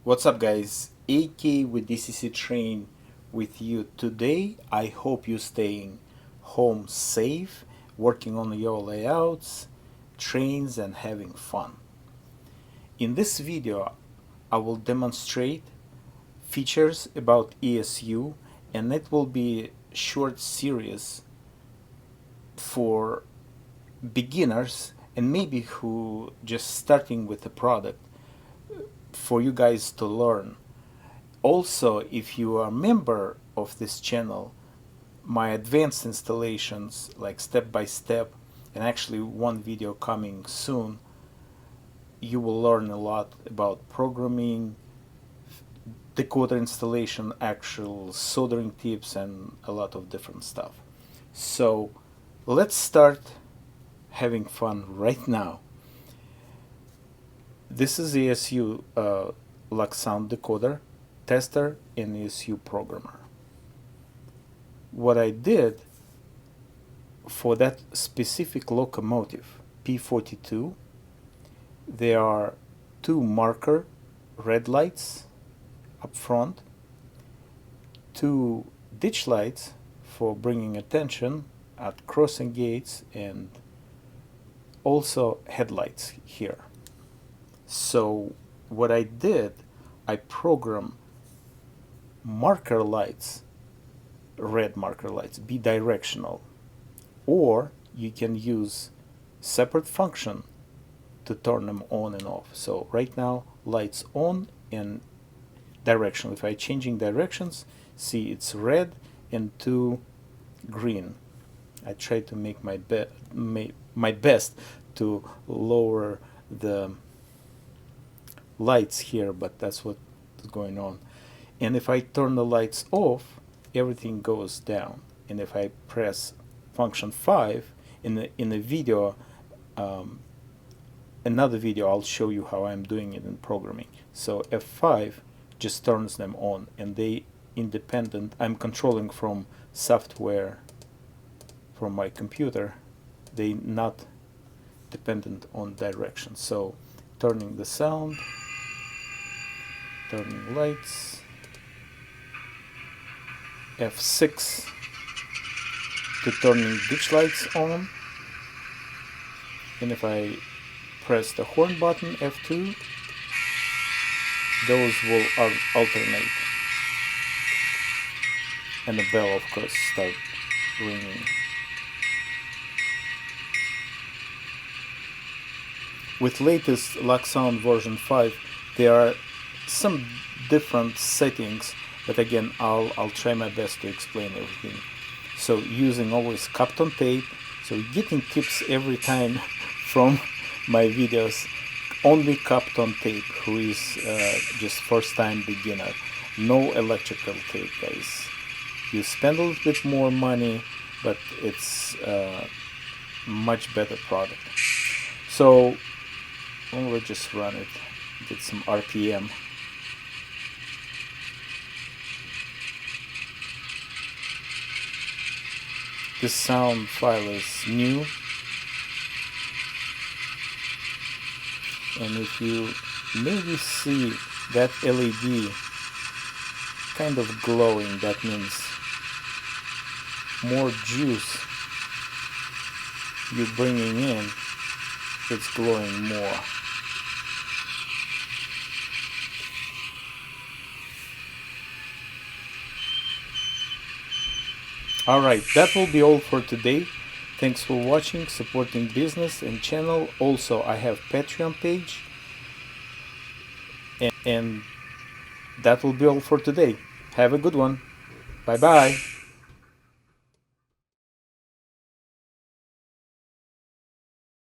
What's up, guys? AK with DCC Train with you today. I hope you're staying home safe, working on your layouts, trains, and having fun. In this video, I will demonstrate features about ESU, and it will be a short series for beginners and maybe who just starting with the product for you guys to learn. Also, if you are a member of this channel, my advanced installations, like step by step, and actually one video coming soon, you will learn a lot about programming, decoder installation, actual soldering tips, and a lot of different stuff. So let's start having fun right now. This is ESU Lux Sound Decoder, Tester, and ESU Programmer. What I did for that specific locomotive, P42, there are two marker red lights up front, two ditch lights for bringing attention at crossing gates, and also headlights here. So what I did, I programmed marker lights, red marker lights, bidirectional, or you can use separate function to turn them on and off. So right now lights on and directional. If I changing directions, see it's red and two green. I try to make my best to lower the lights here, but that's what's going on. And if I turn the lights off, everything goes down. And if I press function 5 in the video, another video, I'll show you how I'm doing it in programming. So F5 just turns them on, and they independent. I'm controlling from software from my computer. They not dependent on direction. So turning the sound, turning lights, F6 to turning ditch lights on, and if I press the horn button, F2, those will alternate, and the bell of course start ringing. With latest Lux Sound version 5, there are some different settings, but again I'll try my best to explain everything. So using always Capton tape, so getting tips every time from my videos. Only Capton tape who is just first time beginner. No electrical tape, guys. You spend a little bit more money, but it's much better product. So we'll just run it, get some RPM. This sound file is new, and if you maybe see that LED kind of glowing, that means more juice you're bringing in, it's glowing more. Alright, that will be all for today. Thanks for watching, supporting business and channel. Also, I have Patreon page. And that will be all for today. Have a good one. Bye bye.